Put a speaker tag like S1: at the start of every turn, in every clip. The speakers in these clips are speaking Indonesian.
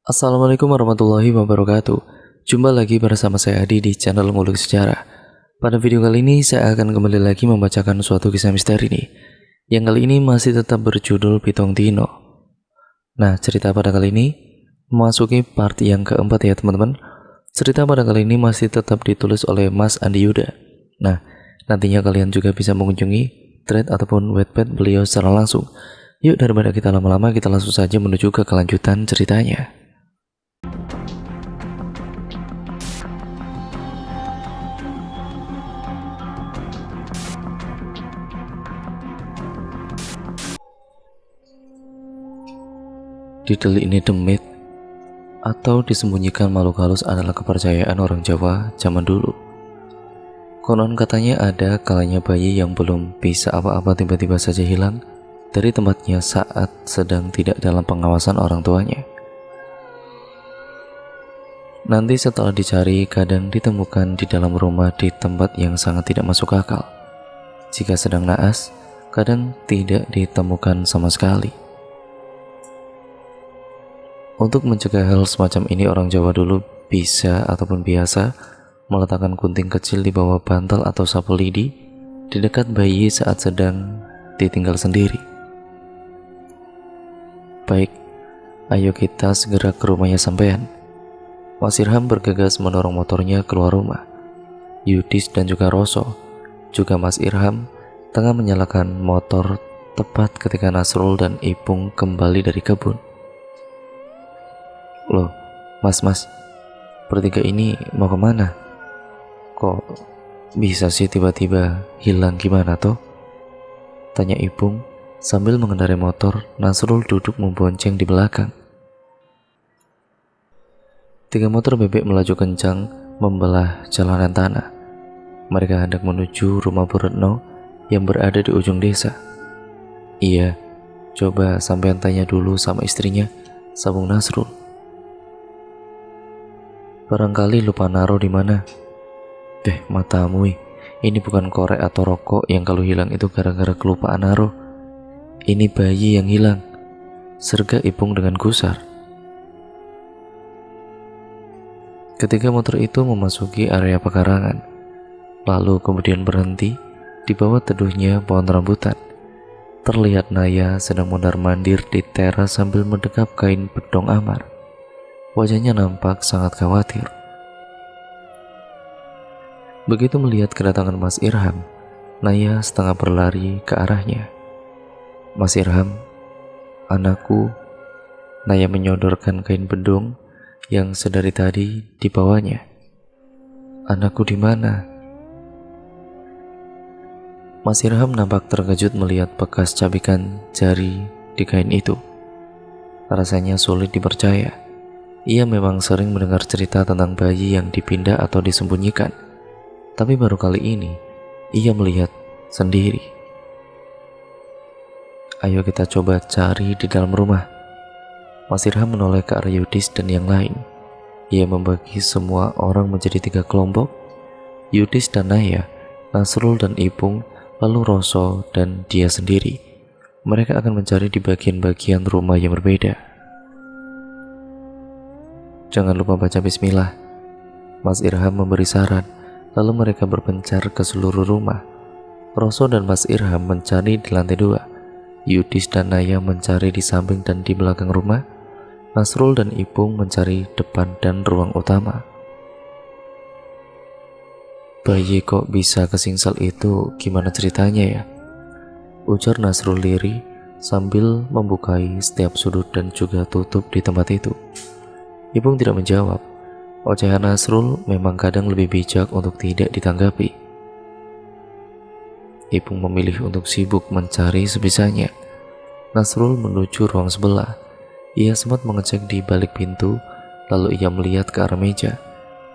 S1: Assalamualaikum warahmatullahi wabarakatuh. Jumpa lagi bersama saya Adi di channel Ngulik Sejarah. Pada video kali ini saya akan kembali lagi membacakan suatu kisah misteri nih. Yang kali ini masih tetap berjudul Pitong Tino. Nah, cerita pada kali ini memasuki part yang keempat ya teman-teman. Cerita pada kali ini masih tetap ditulis oleh Mas Andi Yuda. Nah, nantinya kalian juga bisa mengunjungi thread ataupun webpage beliau secara langsung. Yuk, daripada kita lama-lama, kita langsung saja menuju ke kelanjutan ceritanya. Didel ini demit atau disembunyikan makhluk halus adalah kepercayaan orang Jawa zaman dulu. Konon katanya ada kalanya bayi yang belum bisa apa-apa tiba-tiba saja hilang dari tempatnya saat sedang tidak dalam pengawasan orang tuanya. Nanti setelah dicari, kadang ditemukan di dalam rumah di tempat yang sangat tidak masuk akal. Jika sedang naas, kadang tidak ditemukan sama sekali. Untuk mencegah hal semacam ini, orang Jawa dulu bisa ataupun biasa meletakkan gunting kecil di bawah bantal atau sapu lidi di dekat bayi saat sedang ditinggal sendiri. Baik, ayo kita segera ke rumahnya sampean. Mas Irham bergegas mendorong motornya keluar rumah. Yudis dan juga Roso, juga Mas Irham, tengah menyalakan motor tepat ketika Nasrul dan Ipung kembali dari kebun. Loh, mas, bertiga ini mau kemana? Kok bisa sih tiba-tiba hilang gimana toh? Tanya Ipung sambil mengendarai motor. Nasrul duduk membonceng di belakang. Tiga motor bebek melaju kencang membelah jalanan tanah. Mereka hendak menuju rumah Bu Retno yang berada di ujung desa. Iya, coba sampean tanya dulu sama istrinya, sambung Nasrul. Barangkali lupa naruh di mana. Matamu, ini bukan korek atau rokok yang kalau hilang itu gara-gara kelupaan naruh. Ini bayi yang hilang, serga Ipung dengan gusar. Ketika motor itu memasuki area pekarangan, lalu kemudian berhenti di bawah teduhnya pohon rambutan, terlihat Naya sedang mondar-mandir di teras sambil mendekap kain bedong amar. Wajahnya nampak sangat khawatir. Begitu melihat kedatangan Mas Irham, Naya setengah berlari ke arahnya. Mas Irham, anakku. Naya menyodorkan kain bedong yang sedari tadi dibawanya. Anakku di mana? Mas Irham nampak terkejut melihat bekas cabikan jari di kain itu. Rasanya sulit dipercaya. Ia memang sering mendengar cerita tentang bayi yang dipindah atau disembunyikan, tapi baru kali ini ia melihat sendiri. Ayo kita coba cari di dalam rumah. Mas Irham menoleh ke arah Yudis dan yang lain. Ia membagi semua orang menjadi 3 kelompok. Yudis dan Naya, Nasrul dan Ipung, lalu Roso dan dia sendiri. Mereka akan mencari di bagian-bagian rumah yang berbeda. Jangan lupa baca bismillah, Mas Irham memberi saran. Lalu mereka berpencar ke seluruh rumah. Roso dan Mas Irham mencari di lantai 2. Yudis dan Naya mencari di samping dan di belakang rumah. Nasrul dan Ipung mencari depan dan ruang utama. Bayi kok bisa kesingsal itu, gimana ceritanya ya? Ujar Nasrul lirih sambil membukai setiap sudut dan juga tutup di tempat itu. Ipung tidak menjawab. Ocehan Nasrul memang kadang lebih bijak untuk tidak ditanggapi. Ipung memilih untuk sibuk mencari sebisanya. Nasrul menuju ruang sebelah. Ia sempat mengecek di balik pintu, lalu ia melihat ke arah meja.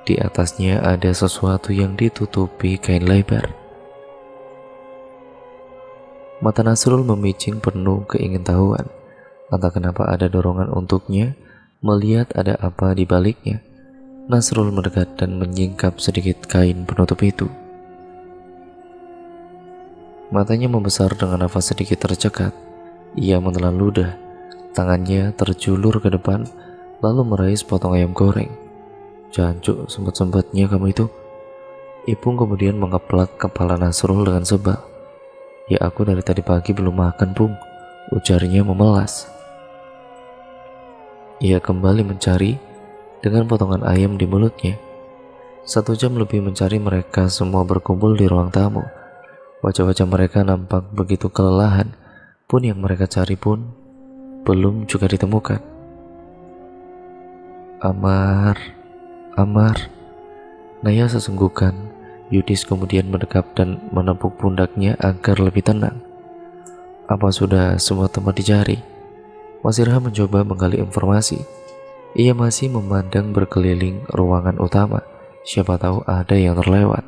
S1: Di atasnya ada sesuatu yang ditutupi kain lebar. Mata Nasrul memicing penuh keingintahuan. Entah kenapa ada dorongan untuknya melihat ada apa di baliknya. Nasrul mendekat dan menyingkap sedikit kain penutup itu. Matanya membesar dengan nafas sedikit tercekat. Ia menelan ludah. Tangannya terjulur ke depan, lalu meraih sepotong ayam goreng. "Jancuk, sempat-sempatnya kamu itu." Ipung kemudian mengeplak kepala Nasrul dengan sebal. "Ya aku dari tadi pagi belum makan, Pung," ujarnya memelas. Ia kembali mencari dengan potongan ayam di mulutnya. 1 jam lebih mencari, mereka semua berkumpul di ruang tamu. Wajah-wajah mereka nampak begitu kelelahan, pun yang mereka cari pun belum juga ditemukan. "Amar, Amar," Naya sesenggukan. Yudis kemudian mendekap dan menepuk pundaknya agar lebih tenang. "Apa sudah semua tempat dicari?" Mas Irham mencoba menggali informasi. Ia masih memandang berkeliling ruangan utama. Siapa tahu ada yang terlewat.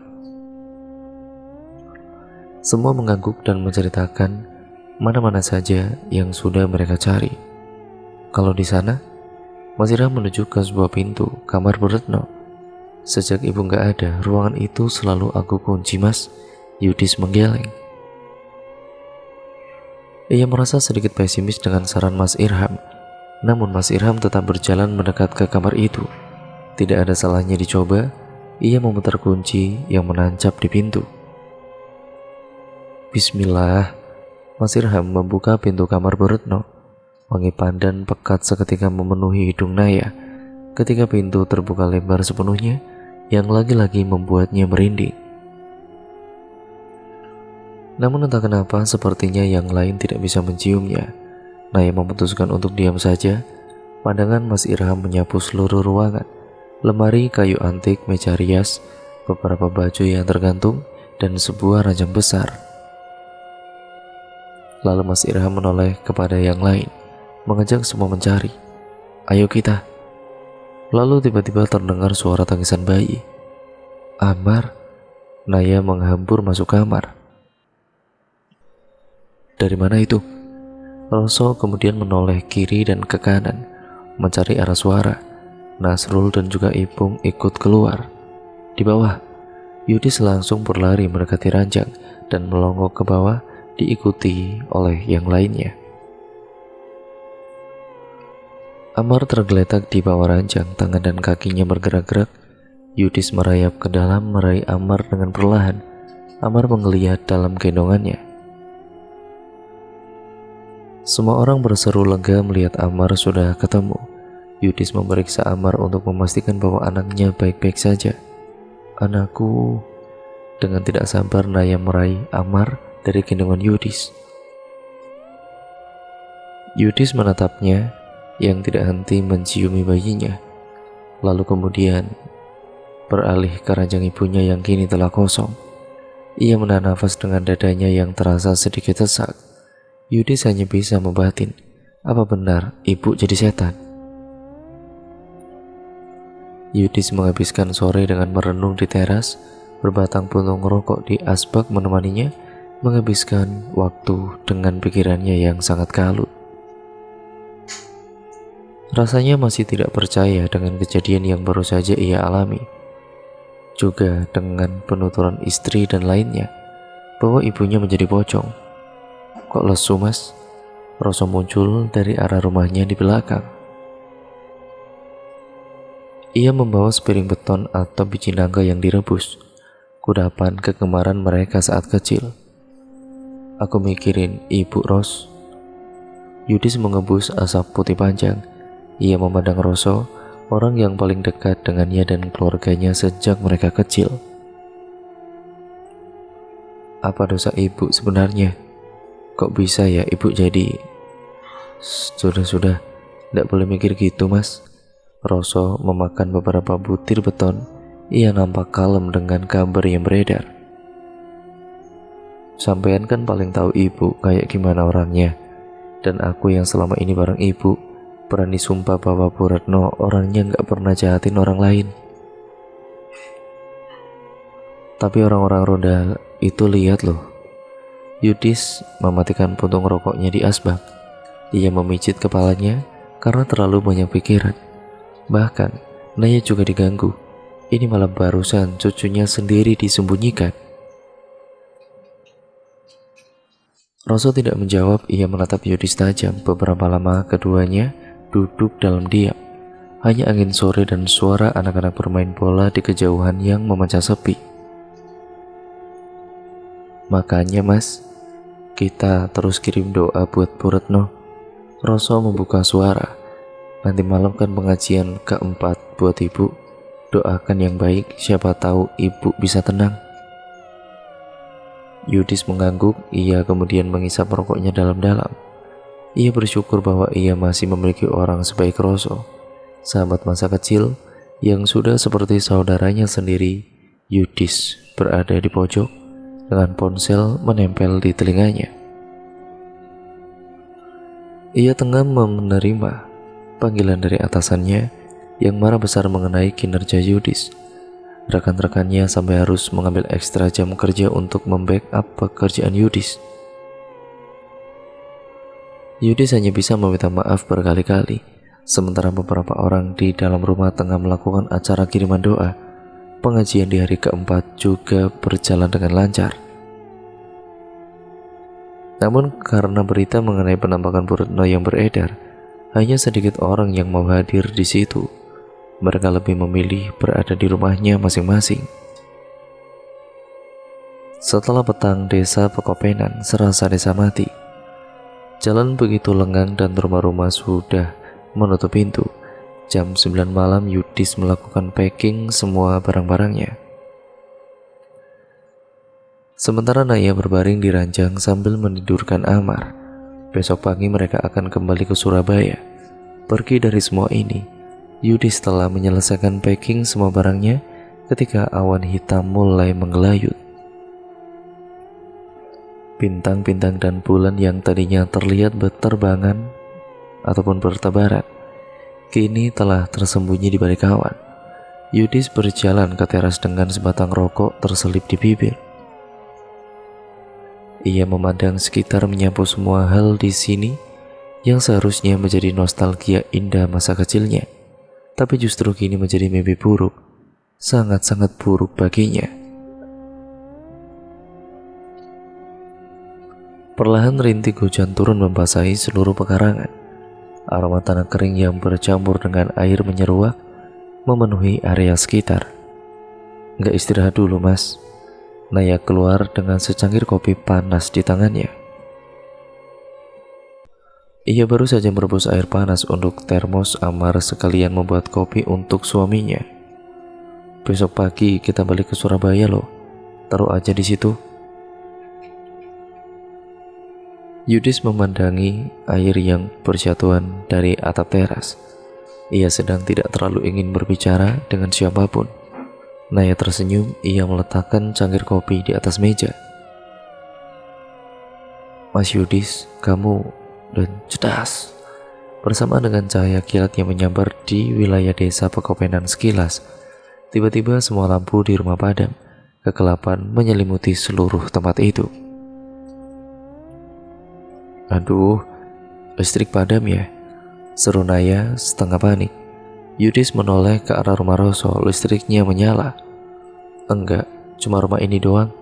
S1: Semua mengangguk dan menceritakan mana-mana saja yang sudah mereka cari. Kalau di sana, Mas Irham menuju ke sebuah pintu kamar Bu Retno. "Sejak ibu nggak ada, ruangan itu selalu aku kunci, Mas," Yudis menggeleng. Ia merasa sedikit pesimis dengan saran Mas Irham. Namun Mas Irham tetap berjalan mendekat ke kamar itu. Tidak ada salahnya dicoba. Ia memutar kunci yang menancap di pintu. Bismillah. Mas Irham membuka pintu kamar Bu Retno. Wangi pandan pekat seketika memenuhi hidung Naya ketika pintu terbuka lebar sepenuhnya, yang lagi-lagi membuatnya merinding. Namun entah kenapa sepertinya yang lain tidak bisa menciumnya. Naya memutuskan untuk diam saja. Pandangan Mas Irham menyapu seluruh ruangan. Lemari kayu antik, meja rias, beberapa baju yang tergantung, dan sebuah ranjang besar. Lalu Mas Irham menoleh kepada yang lain, mengajak semua mencari. "Ayo kita." Lalu tiba-tiba terdengar suara tangisan bayi. "Amar!" Naya menghambur masuk kamar. "Dari mana itu?" Roso kemudian menoleh kiri dan ke kanan, mencari arah suara. Nasrul dan juga Ipung ikut keluar. Di bawah, Yudis langsung berlari mendekati ranjang dan melongo ke bawah, diikuti oleh yang lainnya. Amar tergeletak di bawah ranjang, tangan dan kakinya bergerak-gerak. Yudis merayap ke dalam, meraih Amar dengan perlahan. Amar menggeliat dalam gendongannya. Semua orang berseru lega melihat Amar sudah ketemu. Yudis memeriksa Amar untuk memastikan bahwa anaknya baik-baik saja. "Anakku." Dengan tidak sabar Naya meraih Amar dari gendongan Yudis. Yudis menatapnya yang tidak henti menciumi bayinya, lalu kemudian beralih ke ranjang ibunya yang kini telah kosong. Ia menahan nafas dengan dadanya yang terasa sedikit sesak. Yudis hanya bisa membatin, apa benar ibu jadi setan? Yudis menghabiskan sore dengan merenung di teras, berbatang puntung rokok di asbak menemaninya, menghabiskan waktu dengan pikirannya yang sangat kalut. Rasanya masih tidak percaya dengan kejadian yang baru saja ia alami, juga dengan penuturan istri dan lainnya, bahwa ibunya menjadi pocong. "Kok lesu, Mas?" Roso muncul dari arah rumahnya di belakang. Ia membawa sepiring beton atau biji nangka yang direbus, kudapan kegemaran mereka saat kecil. "Aku mikirin Ibu Ros." Yudis mengebus asap putih panjang. Ia memandang Roso, orang yang paling dekat dengannya dan keluarganya sejak mereka kecil. "Apa dosa ibu sebenarnya? Kok bisa ya ibu jadi..." Sudah, tidak boleh mikir gitu, Mas." Roso memakan beberapa butir beton. Ia nampak kalem dengan kabar yang beredar. "Sampean kan paling tahu ibu kayak gimana orangnya. Dan aku yang selama ini bareng ibu, berani sumpah bahwa Bu Retno orangnya gak pernah jahatin orang lain. Tapi orang-orang ronda itu lihat loh." Yudis mematikan puntung rokoknya di asbak. Ia memijit kepalanya karena terlalu banyak pikiran. Bahkan Naya juga diganggu. Ini malah barusan cucunya sendiri disembunyikan. Roso tidak menjawab. Ia menatap Yudis tajam. Beberapa lama keduanya duduk dalam diam. hanya angin sore dan suara anak-anak bermain bola di kejauhan yang memecah sepi. Makanya mas, kita terus kirim doa buat Bu Retno. Roso membuka suara. Nanti malam kan pengajian keempat buat ibu. Doakan yang baik, siapa tahu ibu bisa tenang. Yudis mengangguk, ia kemudian mengisap rokoknya dalam-dalam. Ia bersyukur bahwa ia masih memiliki orang sebaik Roso, sahabat masa kecil yang sudah seperti saudaranya sendiri. Yudis berada di pojok dengan ponsel menempel di telinganya. Ia tengah menerima panggilan dari atasannya yang marah besar mengenai kinerja Yudis. Rekan-rekannya sampai harus mengambil ekstra jam kerja untuk membackup pekerjaan Yudis. Yudis hanya bisa meminta maaf berkali-kali, sementara beberapa orang di dalam rumah tengah melakukan acara kiriman doa. Pengajian di hari keempat juga berjalan dengan lancar. Namun karena berita mengenai penampakan Bu Retno yang beredar, hanya sedikit orang yang mau hadir di situ. Mereka lebih memilih berada di rumahnya masing-masing. Setelah petang desa Pekopenan serasa desa mati. Jalan begitu lengang dan rumah-rumah sudah menutup pintu. Jam 9 malam Yudis melakukan packing semua barang-barangnya. Sementara Naya berbaring di ranjang sambil menidurkan Amar. Besok pagi mereka akan kembali ke Surabaya. Pergi dari semua ini, Yudis telah menyelesaikan packing semua barangnya ketika awan hitam mulai menggelayut. Bintang-bintang dan bulan yang tadinya terlihat berterbangan ataupun bertebaran, kini telah tersembunyi di balik awan. Yudis berjalan ke teras dengan sebatang rokok terselip di bibir. Ia memandang sekitar, menyapu semua hal di sini yang seharusnya menjadi nostalgia indah masa kecilnya, tapi justru kini menjadi mimpi buruk, sangat-sangat buruk baginya. Perlahan rintik hujan turun membasahi seluruh pekarangan. Aroma tanah kering yang bercampur dengan air menyeruak memenuhi area sekitar. Nggak istirahat dulu mas? Naya keluar dengan secangkir kopi panas di tangannya. Ia baru saja merebus air panas untuk termos Amar sekalian membuat kopi untuk suaminya. Besok pagi kita balik ke Surabaya loh. Taruh aja di situ. Yudis memandangi air yang berjatuhan dari atap teras. Ia sedang tidak terlalu ingin berbicara dengan siapapun. Naya tersenyum, ia meletakkan cangkir kopi di atas meja. Mas Yudis, kamu dan cedas. Bersama dengan cahaya kilat yang menyambar di wilayah desa Pekopenan sekilas, tiba-tiba semua lampu di rumah padam. Kegelapan menyelimuti seluruh tempat itu. Aduh, listrik padam ya? Seru Naya setengah panik. Yudis menoleh ke arah rumah Roso, listriknya menyala. Enggak, cuma rumah ini doang.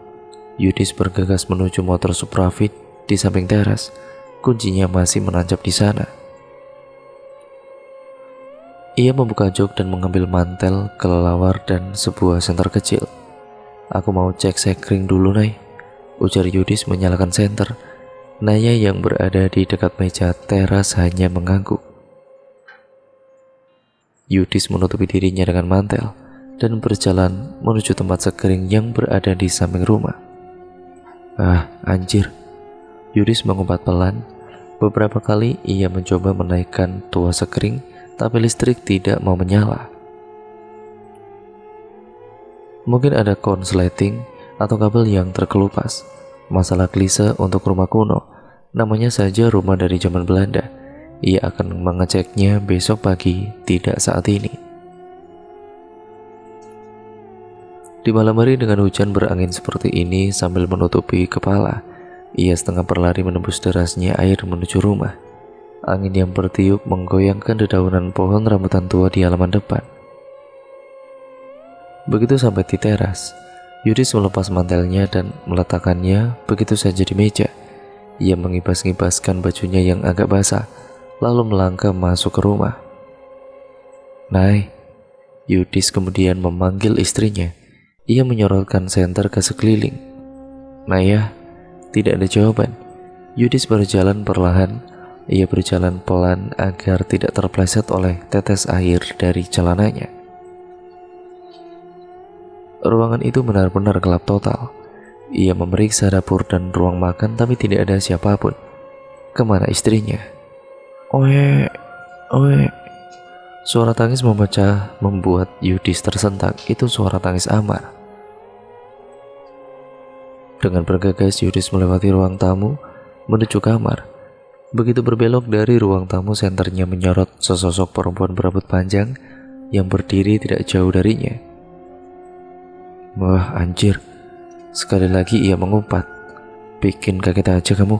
S1: Yudis bergegas menuju motor Supravit di samping teras. Kuncinya masih menancap di sana. Ia membuka jok dan mengambil mantel, kelelawar, dan sebuah senter kecil. Aku mau cek sekring dulu, Nay, ujar Yudis menyalakan senter. Naya yang berada di dekat meja teras hanya mengangguk. Yudis menutupi dirinya dengan mantel dan berjalan menuju tempat sekring yang berada di samping rumah. Ah, anjir. Yudis mengumpat pelan. Beberapa kali ia mencoba menaikkan tuas sekring, tapi listrik tidak mau menyala. Mungkin ada konsleting atau kabel yang terkelupas. Masalah klise untuk rumah kuno, namanya saja rumah dari zaman Belanda. Ia akan mengeceknya besok pagi, tidak saat ini. Di malam hari dengan hujan berangin seperti ini sambil menutupi kepala, ia setengah berlari menembus derasnya air menuju rumah. Angin yang bertiup menggoyangkan dedaunan pohon rambutan tua di halaman depan. Begitu sampai di teras, Yudis melepas mantelnya dan meletakkannya begitu saja di meja. Ia mengibas-ngibaskan bajunya yang agak basah, lalu melangkah masuk ke rumah. Nay, Yudis kemudian memanggil istrinya. Ia menyorotkan senter ke sekeliling. Naya, tidak ada jawaban. Yudis berjalan perlahan. Ia berjalan pelan agar tidak terpleset oleh tetes air dari celananya. Ruangan itu benar-benar gelap total. Ia memeriksa dapur dan ruang makan tapi tidak ada siapapun. Kemana istrinya? Oe, oe. Suara tangis memecah membuat Yudis tersentak. Itu suara tangis Amar. Dengan bergegas Yudis melewati ruang tamu menuju kamar. Begitu berbelok dari ruang tamu, senternya menyorot sesosok perempuan berambut panjang yang berdiri tidak jauh darinya. Wah, anjir. Sekali lagi ia mengumpat. Bikin kaget aja kamu.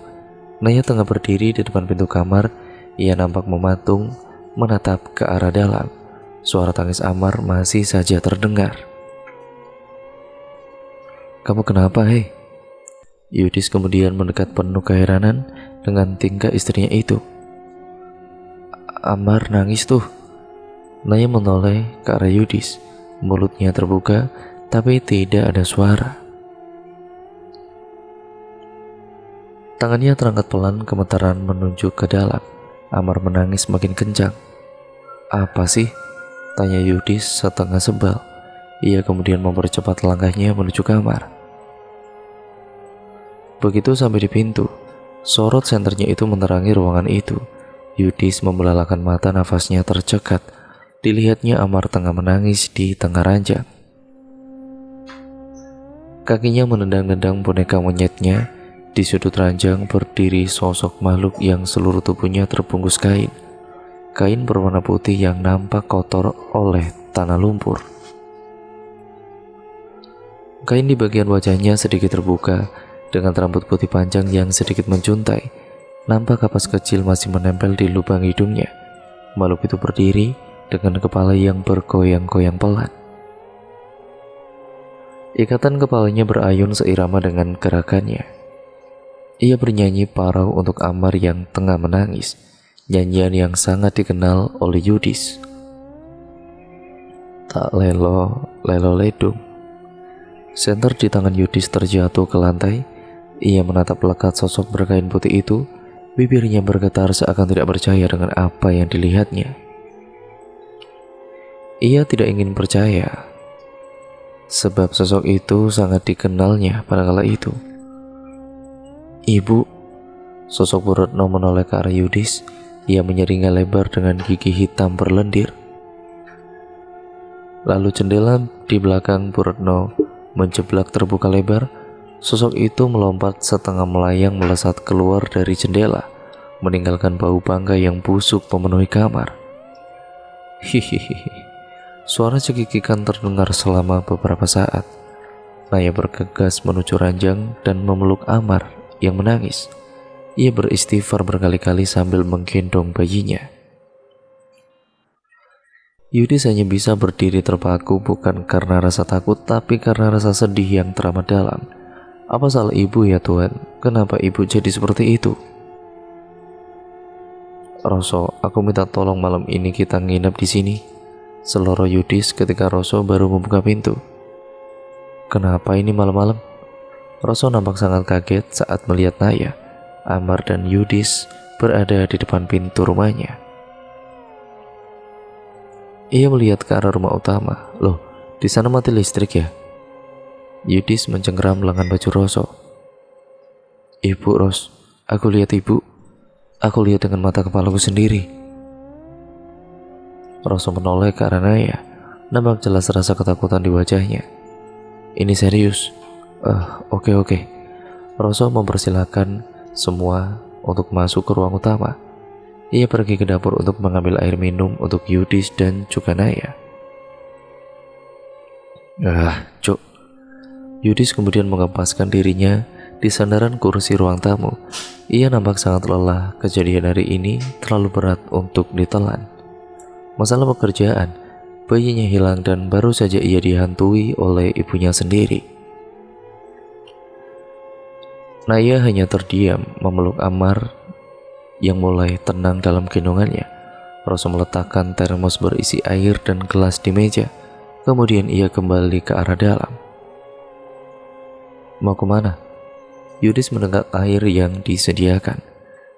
S1: Naya tengah berdiri di depan pintu kamar. Ia nampak mematung, menatap ke arah dalam. Suara tangis Amar masih saja terdengar. Kamu kenapa, hei? Yudis kemudian mendekat penuh keheranan dengan tingkah istrinya itu. Amar nangis tuh. Naya menoleh ke arah Yudis. Mulutnya terbuka, tapi tidak ada suara. Tangannya terangkat pelan, gemetaran menunjuk ke dalam. Amar menangis makin kencang. Apa sih? Tanya Yudis setengah sebal. Ia kemudian mempercepat langkahnya menuju kamar. Begitu sampai di pintu, sorot senternya itu menerangi ruangan itu. Yudis membelalakan mata, nafasnya tercekat. Dilihatnya Amar tengah menangis di tengah ranjang. Kakinya menendang-nendang boneka monyetnya. Di sudut ranjang berdiri sosok makhluk yang seluruh tubuhnya terbungkus kain. Kain berwarna putih yang nampak kotor oleh tanah lumpur. Kain di bagian wajahnya sedikit terbuka, dengan rambut putih panjang yang sedikit menjuntai. Nampak kapas kecil masih menempel di lubang hidungnya. Makhluk itu berdiri dengan kepala yang bergoyang-goyang pelan. Ikatan kepalanya berayun seirama dengan gerakannya. Ia bernyanyi parau untuk Amar yang tengah menangis. Nyanyian yang sangat dikenal oleh Yudis. Tak lelo, lelo ledung. Senter di tangan Yudis terjatuh ke lantai. Ia menatap lekat sosok berkain putih itu. Bibirnya bergetar seakan tidak percaya dengan apa yang dilihatnya. Ia tidak ingin percaya, sebab sosok itu sangat dikenalnya pada kala itu. Ibu, sosok Bu Retno menoleh ke arah Yudis. Ia menyeringai lebar dengan gigi hitam berlendir. Lalu jendela di belakang Bu Retno menjeblak terbuka lebar. Sosok itu melompat setengah melayang melesat keluar dari jendela, meninggalkan bau bangkai yang busuk memenuhi kamar. Hihihi. Suara cekikikan terdengar selama beberapa saat. Naya bergegas menuju ranjang dan memeluk Amar yang menangis. Ia beristighfar berkali-kali sambil menggendong bayinya. Yudis hanya bisa berdiri terpaku, bukan karena rasa takut, tapi karena rasa sedih yang teramat dalam. Apa salah ibu ya Tuhan? Kenapa ibu jadi seperti itu? Roso, aku minta tolong malam ini kita nginep di sini. Seloroh Yudis ketika Roso baru membuka pintu. Kenapa ini malam-malam? Roso nampak sangat kaget saat melihat Naya, Amar dan Yudis berada di depan pintu rumahnya. Ia melihat ke arah rumah utama. Loh, di sana mati listrik ya? Yudis mencengkeram lengan baju Roso. Ibu Ros, aku lihat ibu. Aku lihat dengan mata kepalaku sendiri. Roso menoleh ke arah Naya. Nampak jelas rasa ketakutan di wajahnya. Ini serius. Oke. Roso mempersilahkan semua untuk masuk ke ruang utama. Ia pergi ke dapur untuk mengambil air minum untuk Yudis dan juga Naya. Cuk. Yudis kemudian mengempaskan dirinya di sandaran kursi ruang tamu. Ia nampak sangat lelah. Kejadian hari ini terlalu berat untuk ditelan. Masalah pekerjaan, bayinya hilang dan baru saja ia dihantui oleh ibunya sendiri. Naya hanya terdiam memeluk Amar yang mulai tenang dalam gendongannya. Roso meletakkan termos berisi air dan gelas di meja. Kemudian ia kembali ke arah dalam. Mau kemana? Yudis menenggak air yang disediakan.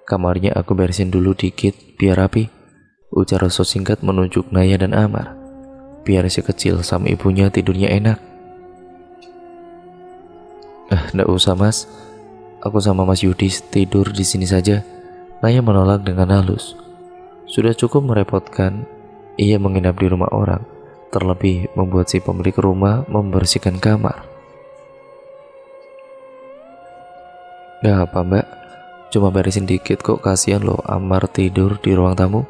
S1: Kamarnya aku beresin dulu dikit biar rapi, ujar Roso singkat menunjuk Naya dan Amar. Biar si kecil sama ibunya tidurnya enak. Nggak usah mas, aku sama Mas Yudis tidur di sini saja. Naya menolak dengan halus. Sudah cukup merepotkan ia menginap di rumah orang, terlebih membuat si pemilik rumah membersihkan kamar. Gak apa mbak, cuma beresin dikit kok, kasihan loh Amar tidur di ruang tamu.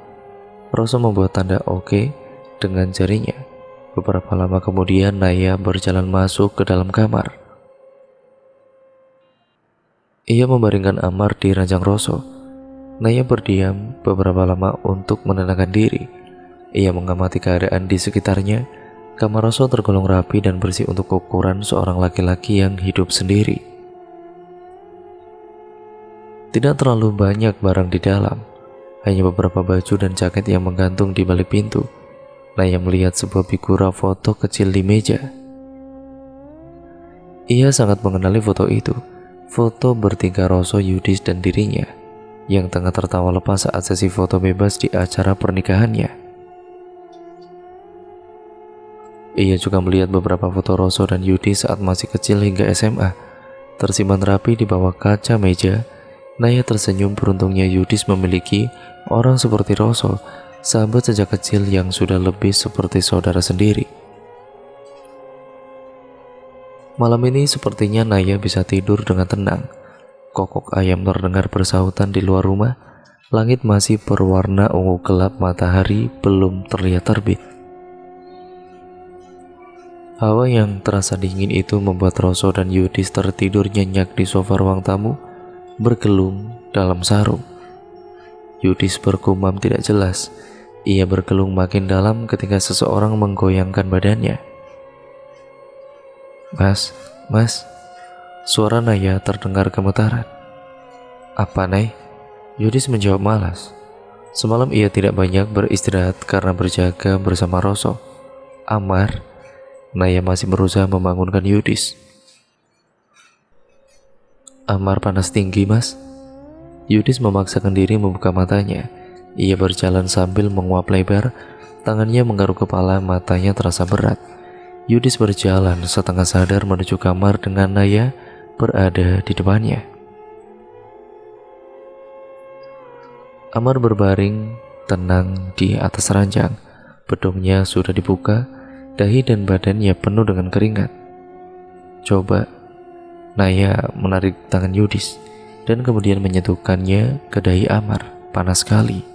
S1: Roso membuat tanda oke dengan jarinya. Beberapa lama kemudian Naya berjalan masuk ke dalam kamar. Ia membaringkan Amar di ranjang Roso. Naya berdiam beberapa lama untuk menenangkan diri. Ia mengamati keadaan di sekitarnya. Kamar Roso tergolong rapi dan bersih untuk ukuran seorang laki-laki yang hidup sendiri. Tidak terlalu banyak barang di dalam, hanya beberapa baju dan jaket yang menggantung di balik pintu. Naya melihat sebuah figura foto kecil di meja. Ia sangat mengenali foto itu. Foto bertiga Roso, Yudis, dan dirinya yang tengah tertawa lepas saat sesi foto bebas di acara pernikahannya. Ia juga melihat beberapa foto Roso dan Yudis saat masih kecil hingga SMA, tersimpan rapi di bawah kaca meja. Naya tersenyum, beruntungnya Yudis memiliki orang seperti Roso, sahabat sejak kecil yang sudah lebih seperti saudara sendiri. Malam ini sepertinya Naya bisa tidur dengan tenang. Kokok ayam terdengar bersahutan di luar rumah. Langit masih berwarna ungu gelap, matahari belum terlihat terbit. Hawa yang terasa dingin itu membuat Roso dan Yudis tertidur nyenyak di sofa ruang tamu, bergelung dalam sarung. Yudis bergumam tidak jelas. Ia bergelung makin dalam ketika seseorang menggoyangkan badannya. Mas, suara Naya terdengar gemetaran. Apa, Nay? Yudis menjawab malas. Semalam ia tidak banyak beristirahat karena berjaga bersama Roso. Amar, Naya masih berusaha membangunkan Yudis. Amar panas tinggi, Mas. Yudis memaksakan diri membuka matanya. Ia berjalan sambil menguap lebar, tangannya menggaruk kepala, matanya terasa berat. Yudis berjalan setengah sadar menuju kamar dengan Naya berada di depannya. Amar berbaring tenang di atas ranjang. Bedongnya sudah dibuka, dahi dan badannya penuh dengan keringat. Coba. Naya menarik tangan Yudis dan kemudian menyentuhkannya ke dahi Amar. Panas sekali.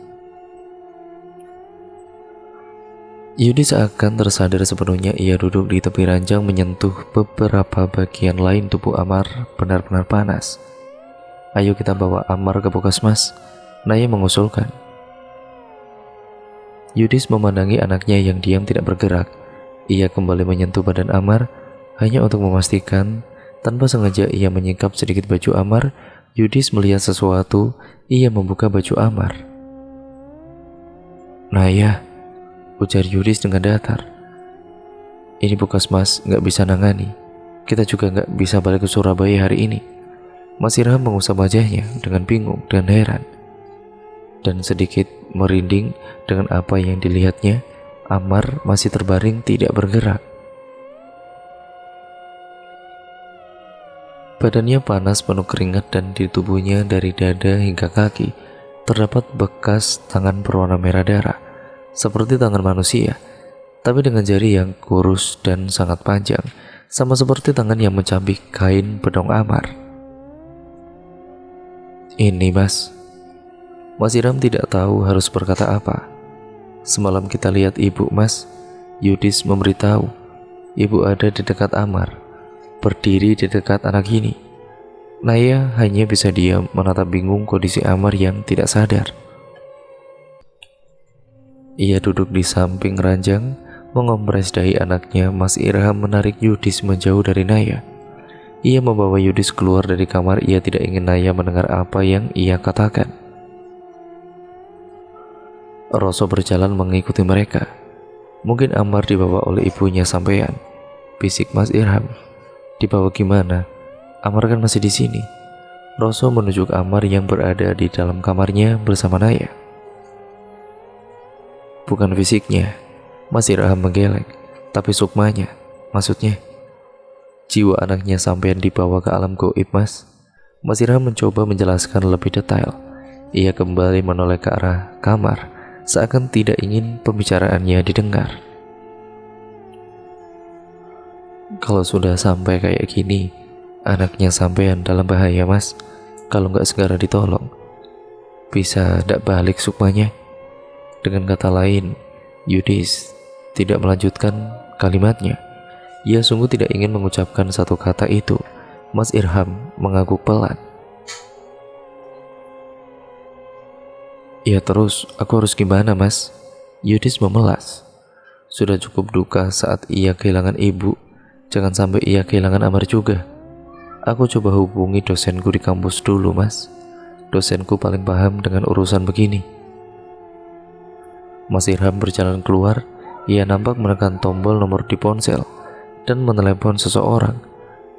S1: Yudis akan tersadar sepenuhnya. Ia duduk di tepi ranjang menyentuh beberapa bagian lain tubuh Amar benar-benar panas. Ayo kita bawa Amar ke puskesmas, Naya mengusulkan. Yudis memandangi anaknya yang diam tidak bergerak. Ia kembali menyentuh badan Amar hanya untuk memastikan. Tanpa sengaja ia menyingkap sedikit baju Amar. Yudis melihat sesuatu. Ia membuka baju Amar. Naya, ujar Yudis dengan datar. Ini puskesmas nggak bisa nangani. Kita juga nggak bisa balik ke Surabaya hari ini. Mas Irham mengusap wajahnya dengan bingung dan heran, dan sedikit merinding dengan apa yang dilihatnya. Amar masih terbaring tidak bergerak. Badannya panas penuh keringat dan di tubuhnya dari dada hingga kaki terdapat bekas tangan berwarna merah darah, seperti tangan manusia, tapi dengan jari yang kurus dan sangat panjang, sama seperti tangan yang mencabik kain bedong Amar. Ini Mas. Mas Irham tidak tahu harus berkata apa. Semalam kita lihat ibu, Mas. Yudis memberitahu. Ibu ada di dekat Amar, berdiri di dekat anak ini. Naya hanya bisa diam menatap bingung kondisi Amar yang tidak sadar. Ia duduk di samping ranjang, mengompres dahi anaknya. Mas Irham menarik Yudis menjauh dari Naya. Ia membawa Yudis keluar dari kamar. Ia tidak ingin Naya mendengar apa yang ia katakan. Roso berjalan mengikuti mereka. Mungkin Ammar dibawa oleh ibunya sampean, bisik Mas Irham. Dibawa gimana? Ammar kan masih di sini. Roso menunjuk Ammar yang berada di dalam kamarnya bersama Naya. Bukan fisiknya, Mas Irham menggeleng, tapi sukmanya, maksudnya. Jiwa anaknya sampean dibawa ke alam gaib, Mas. Mas Irham mencoba menjelaskan lebih detail. Ia kembali menoleh ke arah kamar, seakan tidak ingin pembicaraannya didengar. Kalau sudah sampai kayak gini, anaknya sampean dalam bahaya, Mas. Kalau nggak segera ditolong, bisa ndak balik sukmanya. Dengan kata lain, Yudis tidak melanjutkan kalimatnya. Ia sungguh tidak ingin mengucapkan satu kata itu. Mas Irham mengangguk pelan. Ya terus, aku harus gimana, Mas? Yudis memelas. Sudah cukup duka saat ia kehilangan ibu, jangan sampai ia kehilangan Ammar juga. Aku coba hubungi dosenku di kampus dulu, Mas. Dosenku paling paham dengan urusan begini. Mas Irham berjalan keluar. Ia nampak menekan tombol nomor di ponsel dan menelepon seseorang.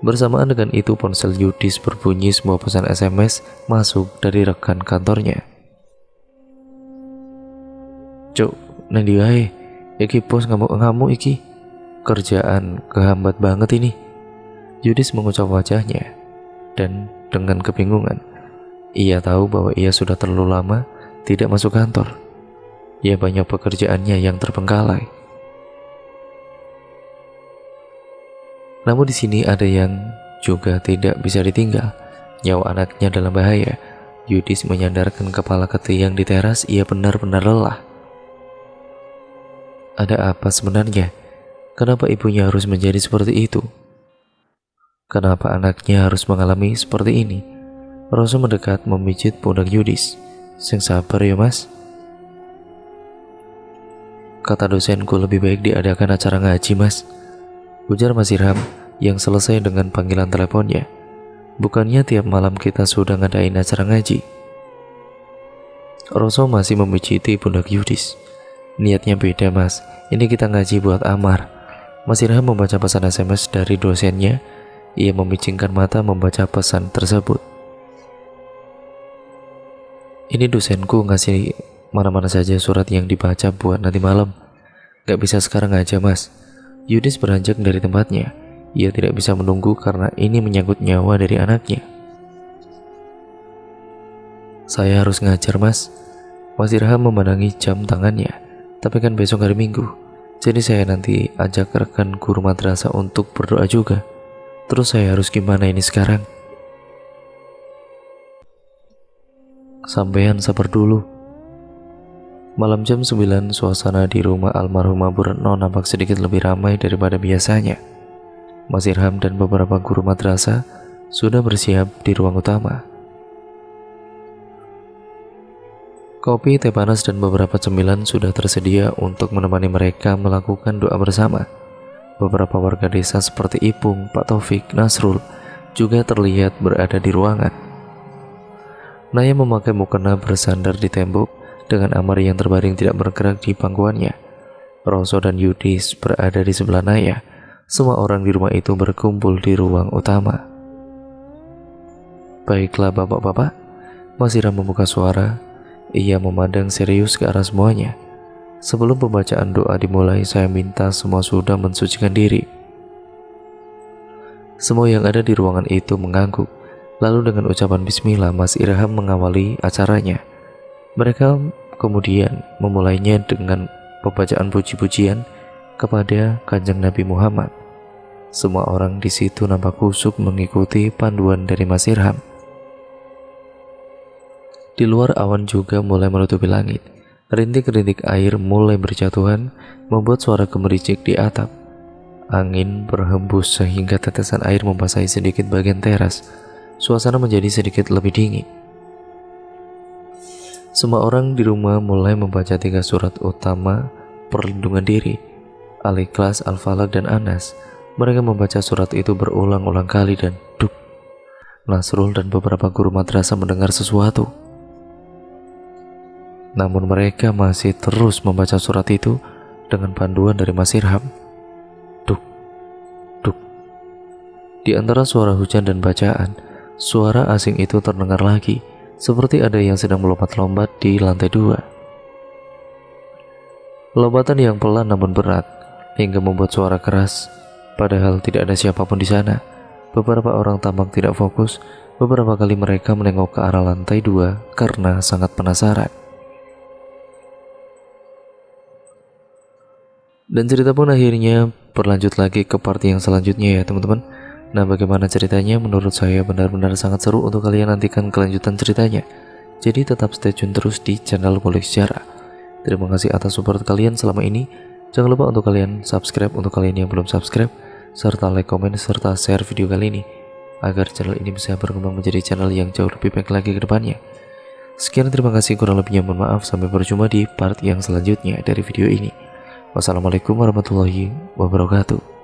S1: Bersamaan dengan itu ponsel Yudis berbunyi, semua pesan SMS masuk dari rekan kantornya. Cuk, nanti wae, iki bos ngamuk-ngamuk iki. Kerjaan kehambat banget ini. Yudis mengucap wajahnya dan dengan kebingungan. Ia tahu bahwa ia sudah terlalu lama tidak masuk kantor. Ia banyak pekerjaannya yang terbengkalai. Namun di sini ada yang juga tidak bisa ditinggal. Nyawa anaknya dalam bahaya. Yudis menyandarkan kepala ke tiang di teras. Ia benar-benar lelah. Ada apa sebenarnya? Kenapa ibunya harus menjadi seperti itu? Kenapa anaknya harus mengalami seperti ini? Roso mendekat memijit pundak Yudis. Sing sabar ya, Mas. Kata dosenku lebih baik diadakan acara ngaji, Mas. Ujar Mas Irham yang selesai dengan panggilan teleponnya. Bukannya tiap malam kita sudah ngadain acara ngaji? Roso masih memijiti pundak Yudis. Niatnya beda, Mas. Ini kita ngaji buat Ammar. Mas Irham membaca pesan SMS dari dosennya. Ia memicingkan mata membaca pesan tersebut. Ini dosenku ngasih mana-mana saja surat yang dibaca buat nanti malam. Gak bisa sekarang aja, Mas. Yudis beranjak dari tempatnya. Ia tidak bisa menunggu karena ini menyangkut nyawa dari anaknya. Saya harus ngajar, Mas. Mas Irham memandangi jam tangannya. Tapi kan besok hari Minggu, jadi saya nanti ajak rekan guru madrasah untuk berdoa juga. Terus saya harus gimana ini sekarang? Sampean sabar dulu. Malam jam 9, suasana di rumah almarhumah Bu Retno nampak sedikit lebih ramai daripada biasanya. Mas Irham dan beberapa guru madrasah sudah bersiap di ruang utama. Kopi, teh panas, dan beberapa cemilan sudah tersedia untuk menemani mereka melakukan doa bersama. Beberapa warga desa seperti Ipung, Pak Taufik, Nasrul juga terlihat berada di ruangan. Naya memakai mukena bersandar di tembok dengan Ammar yang terbaring tidak bergerak di pangkuannya. Roso dan Yudis berada di sebelah Naya. Semua orang di rumah itu berkumpul di ruang utama. Baiklah bapak-bapak, Mas Irham membuka suara. Ia memandang serius ke arah semuanya. Sebelum pembacaan doa dimulai, saya minta semua sudah mensucikan diri. Semua yang ada di ruangan itu mengangguk. Lalu dengan ucapan bismillah, Mas Irham mengawali acaranya. Mereka kemudian memulainya dengan pembacaan puji-pujian kepada Kanjeng Nabi Muhammad. Semua orang di situ nampak khusyuk mengikuti panduan dari Mas Irham. Di luar awan juga mulai menutupi langit. Rintik-rintik air mulai berjatuhan, membuat suara gemericik di atap. Angin berhembus sehingga tetesan air membasahi sedikit bagian teras. Suasana menjadi sedikit lebih dingin. Semua orang di rumah mulai membaca 3 surat utama perlindungan diri, Al-Ikhlas, Al-Falaq, dan Anas. Mereka membaca surat itu berulang-ulang kali dan duk. Nasrul dan beberapa guru madrasah mendengar sesuatu. Namun mereka masih terus membaca surat itu dengan panduan dari Mas Irham. Duk, duk. Di antara suara hujan dan bacaan, suara asing itu terdengar lagi, seperti ada yang sedang melompat-lompat di lantai 2. Lompatan yang pelan namun berat, hingga membuat suara keras, padahal tidak ada siapapun di sana. Beberapa orang tampak tidak fokus. Beberapa kali mereka menengok ke arah lantai 2 karena sangat penasaran. Dan cerita pun akhirnya berlanjut lagi ke part yang selanjutnya ya teman-teman. Nah, bagaimana ceritanya? Menurut saya benar-benar sangat seru untuk kalian nantikan kelanjutan ceritanya. Jadi tetap stay tune terus di channel Ngulik Sejarah. Terima kasih atas support kalian selama ini. Jangan lupa untuk kalian subscribe untuk kalian yang belum subscribe, serta like, komen, serta share video kali ini agar channel ini bisa berkembang menjadi channel yang jauh lebih baik lagi ke depannya. Sekian, terima kasih, kurang lebihnya mohon maaf. Sampai berjumpa di part yang selanjutnya dari video ini. Wassalamualaikum warahmatullahi wabarakatuh.